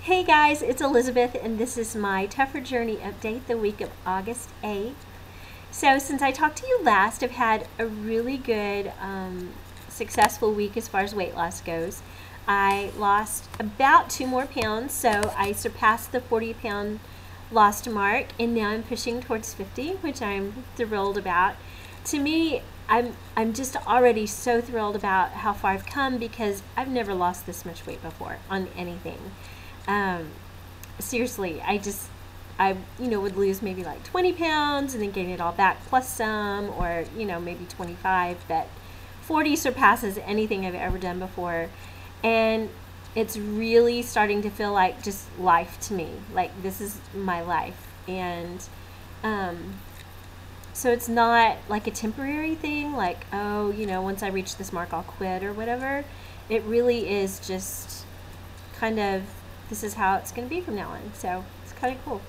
Hey guys, it's Elizabeth, and this is my Tougher Journey update the week of August 8th. So since I talked to you last, I've had a really good, successful week as far as weight loss goes. I lost about 2 more pounds, so I surpassed the 40-pound lost mark, and now I'm pushing towards 50, which I'm thrilled about. To me, I'm just already so thrilled about how far I've come because I've never lost this much weight before on anything. Seriously, I would lose maybe like 20 pounds and then gain it all back plus some, or, maybe 25, but 40 surpasses anything I've ever done before. And it's really starting to feel like just life to me. Like this is my life. And, so it's not like a temporary thing, like, oh, once I reach this mark, I'll quit or whatever. It really is just kind of, this is how it's going to be from now on. So it's kind of cool.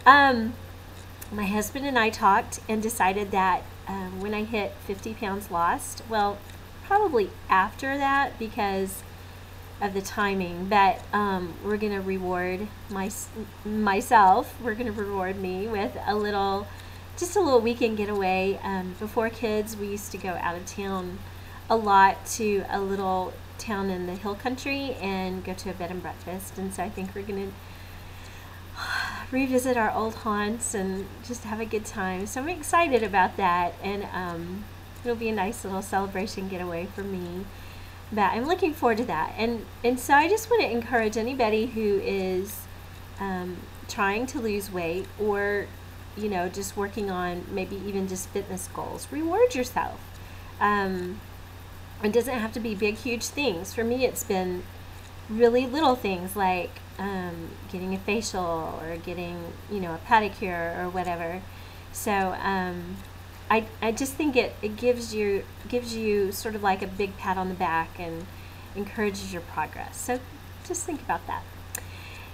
My husband and I talked and decided that when I hit 50 pounds lost, well, probably after that because of the timing, but we're going to reward myself. We're going to reward me with just a little weekend getaway. Before kids, we used to go out of town a lot to a little town in the hill country and go to a bed and breakfast, and so I think we're gonna revisit our old haunts and just have a good time. So I'm excited about that, and it'll be a nice little celebration getaway for me, but I'm looking forward to that. And so I just want to encourage anybody who is trying to lose weight, or just working on maybe even just fitness goals. Reward yourself. It doesn't have to be big, huge things. For me, it's been really little things like getting a facial or getting, a pedicure or whatever. So I just think it gives you sort of like a big pat on the back and encourages your progress. So just think about that.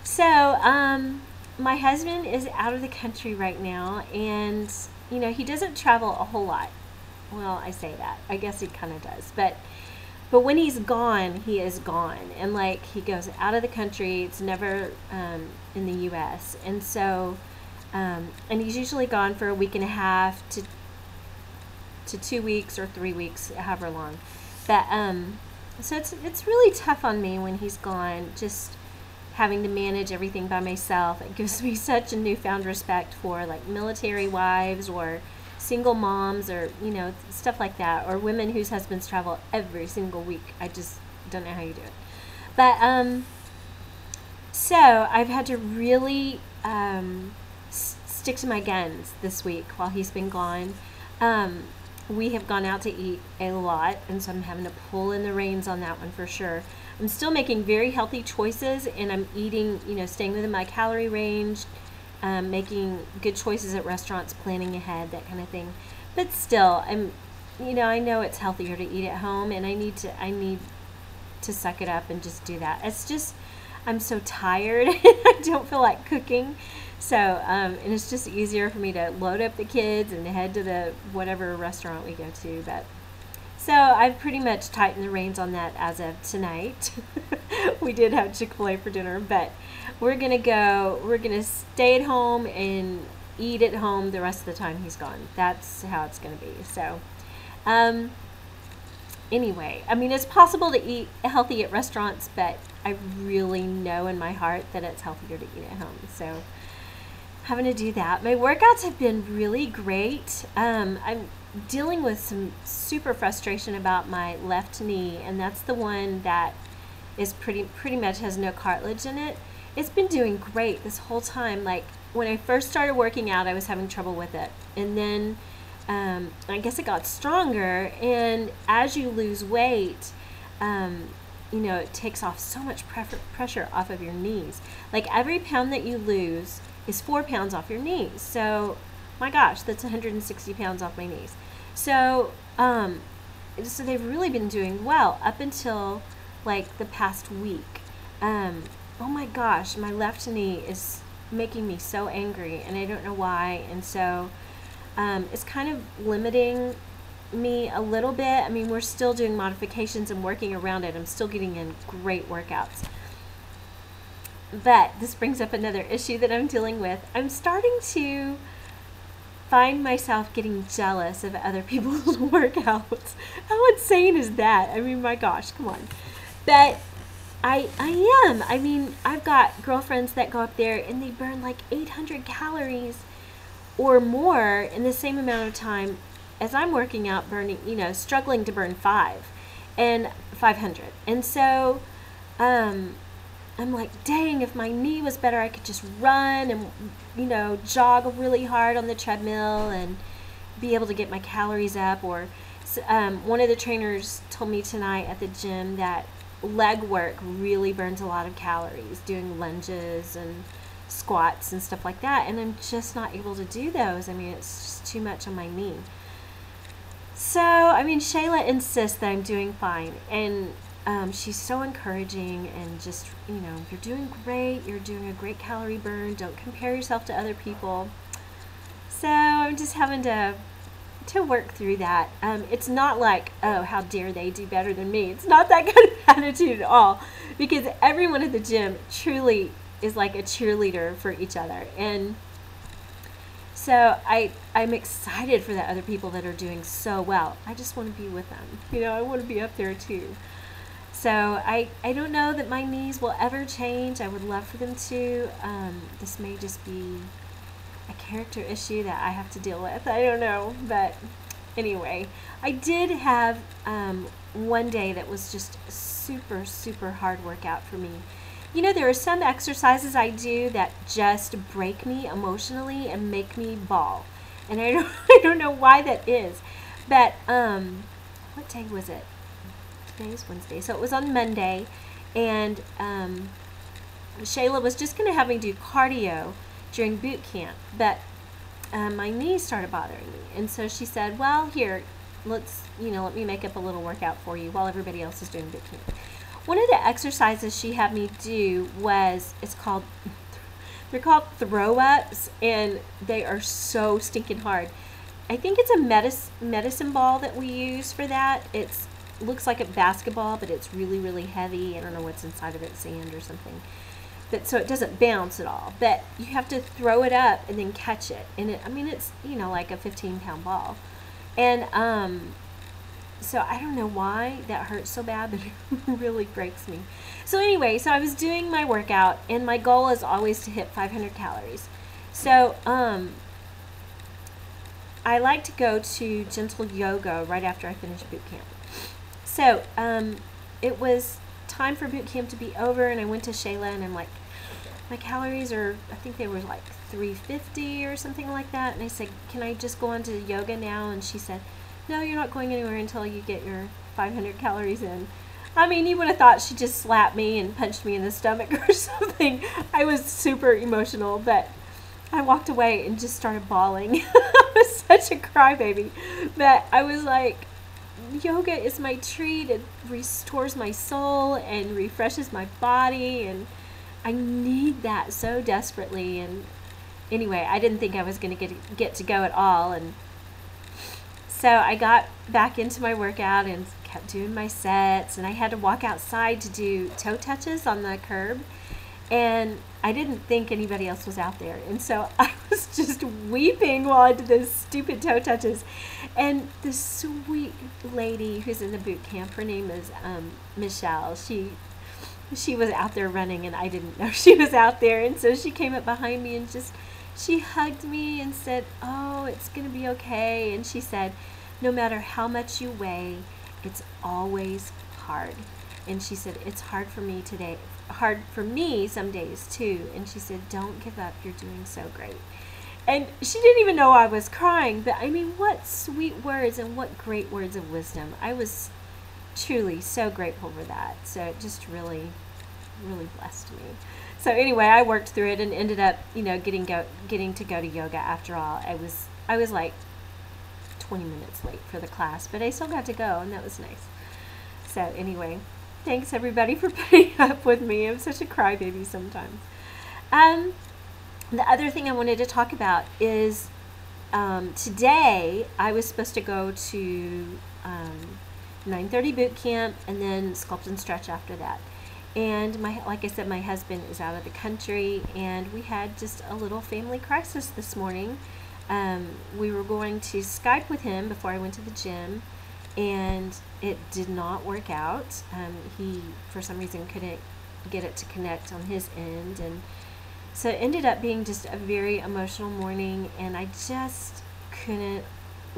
So my husband is out of the country right now, and he doesn't travel a whole lot. Well, I say that. I guess he kind of does. But when he's gone, he is gone. And like he goes out of the country. It's never in the U.S. And so, and he's usually gone for a week and a half to 2 weeks or 3 weeks, however long. But so it's really tough on me when he's gone, just having to manage everything by myself. It gives me such a newfound respect for like military wives or single moms, or stuff like that, or women whose husbands travel every single week. I just don't know how you do it. But so I've had to really stick to my guns this week while he's been gone. We have gone out to eat a lot, and so I'm having to pull in the reins on that one for sure. I'm still making very healthy choices, and I'm eating, staying within my calorie range, making good choices at restaurants, planning ahead, that kind of thing. But still, I know it's healthier to eat at home, and I need to suck it up and just do that. It's just, I'm so tired. I don't feel like cooking. So, and it's just easier for me to load up the kids and head to the whatever restaurant we go to. But so I've pretty much tightened the reins on that as of tonight. We did have Chick-fil-A for dinner, but we're gonna stay at home and eat at home the rest of the time he's gone. That's how it's gonna be. So anyway, it's possible to eat healthy at restaurants, but I really know in my heart that it's healthier to eat at home. So having to do that. My workouts have been really great. I'm dealing with some super frustration about my left knee, and that's the one that is pretty much has no cartilage in it. It's been doing great this whole time. Like when I first started working out, I was having trouble with it, and then I guess it got stronger. And as you lose weight, it takes off so much pressure off of your knees. Like every pound that you lose is 4 pounds off your knees. So my gosh, that's 160 pounds off my knees. So so they've really been doing well up until like the past week. Oh my gosh, my left knee is making me so angry, and I don't know why. And so it's kind of limiting me a little bit. We're still doing modifications and working around it. I'm still getting in great workouts. But this brings up another issue that I'm dealing with. I'm starting to find myself getting jealous of other people's workouts. How insane is that? I mean, my gosh, come on. But I am. I mean, I've got girlfriends that go up there and they burn like 800 calories or more in the same amount of time as I'm working out, burning, struggling to burn 500. And so, I'm like, dang, if my knee was better, I could just run and, jog really hard on the treadmill and be able to get my calories up. Or one of the trainers told me tonight at the gym that leg work really burns a lot of calories, doing lunges and squats and stuff like that. And I'm just not able to do those. I mean, it's just too much on my knee. So, I mean, Shayla insists that I'm doing fine. And she's so encouraging and just, you're doing great. You're doing a great calorie burn. Don't compare yourself to other people. So I'm just having to work through that. It's not like, oh, how dare they do better than me. It's not that kind of attitude at all, because everyone at the gym truly is like a cheerleader for each other. And so I'm excited for the other people that are doing so well. I just want to be with them. I want to be up there too. So I don't know that my knees will ever change. I would love for them to. This may just be a character issue that I have to deal with. I don't know. But anyway, I did have one day that was just super, super hard workout for me. There are some exercises I do that just break me emotionally and make me bawl. And I don't know why that is. But what day was it? Today is Wednesday. So it was on Monday. And Shayla was just going to have me do cardio during boot camp. But my knees started bothering me. And so she said, well, here, let me make up a little workout for you while everybody else is doing boot camp. One of the exercises she had me do they're called throw-ups, and they are so stinking hard. I think it's a medicine ball that we use for that. It looks like a basketball, but it's really, really heavy. I don't know what's inside of it, sand or something. So it doesn't bounce at all. But you have to throw it up and then catch it. And it's like a 15-pound ball. And so I don't know why that hurts so bad, but it really breaks me. So anyway, so I was doing my workout, and my goal is always to hit 500 calories. So I like to go to gentle yoga right after I finish boot camp. So it was time for boot camp to be over, and I went to Shayla, and I'm like, my calories are, I think they were like 350 or something like that. And I said, can I just go on to yoga now? And she said, no, you're not going anywhere until you get your 500 calories in. I mean, you would have thought she just slapped me and punched me in the stomach or something. I was super emotional, but I walked away and just started bawling. I was such a crybaby. But I was like, yoga is my treat. It restores my soul and refreshes my body, and I need that so desperately. And anyway, I didn't think I was going to get to go at all, and so I got back into my workout and kept doing my sets, and I had to walk outside to do toe touches on the curb, and I didn't think anybody else was out there, and so I was just weeping while I did those stupid toe touches. And the sweet lady who's in the boot camp, her name is Michelle, she was out there running, and I didn't know she was out there, and so she came up behind me and she hugged me and said, oh, it's going to be okay. And she said, no matter how much you weigh, it's always hard. And she said, it's hard for me today, hard for me some days too. And she said, don't give up. You're doing so great. And she didn't even know I was crying. But I mean, what sweet words and what great words of wisdom. I was truly so grateful for that. So it just really, really blessed me. So anyway, I worked through it and ended up, getting to go to yoga after all. I was like 20 minutes late for the class, but I still got to go, and that was nice. So anyway, thanks everybody for putting up with me. I'm such a crybaby sometimes. The other thing I wanted to talk about is today I was supposed to go to 9:30 boot camp and then sculpt and stretch after that. And like I said, my husband is out of the country, and we had just a little family crisis this morning. We were going to Skype with him before I went to the gym, and it did not work out. He, for some reason, couldn't get it to connect on his end, and so it ended up being just a very emotional morning, and I just couldn't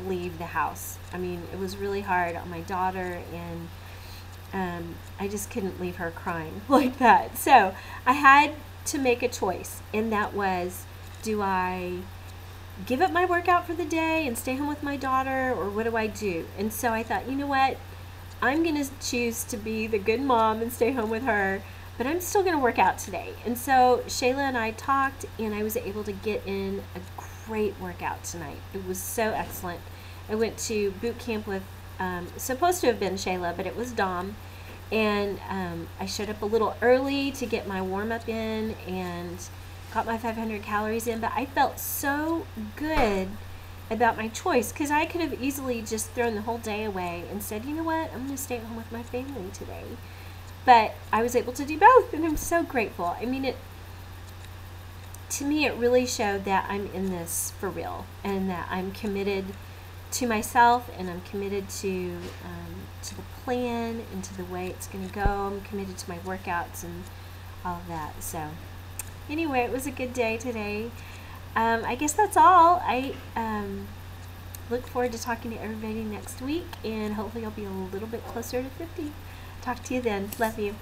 leave the house. I mean, it was really hard on my daughter, and I just couldn't leave her crying like that. So I had to make a choice, and that was, do I give up my workout for the day and stay home with my daughter, or what do I do? And so I thought, you know what, I'm going to choose to be the good mom and stay home with her, but I'm still going to work out today. And so Shayla and I talked, and I was able to get in a great workout tonight. It was so excellent. I went to boot camp with, supposed to have been Shayla, but it was Dom. And I showed up a little early to get my warm-up in and got my 500 calories in, but I felt so good about my choice, because I could have easily just thrown the whole day away and said, you know what, I'm going to stay at home with my family today. But I was able to do both, and I'm so grateful. I mean, to me, it really showed that I'm in this for real, and that I'm committed to myself, and I'm committed to the plan and to the way it's going to go. I'm committed to my workouts and all of that. So anyway, it was a good day today. I guess that's all. I look forward to talking to everybody next week, and hopefully I'll be a little bit closer to 50. Talk to you then. Love you.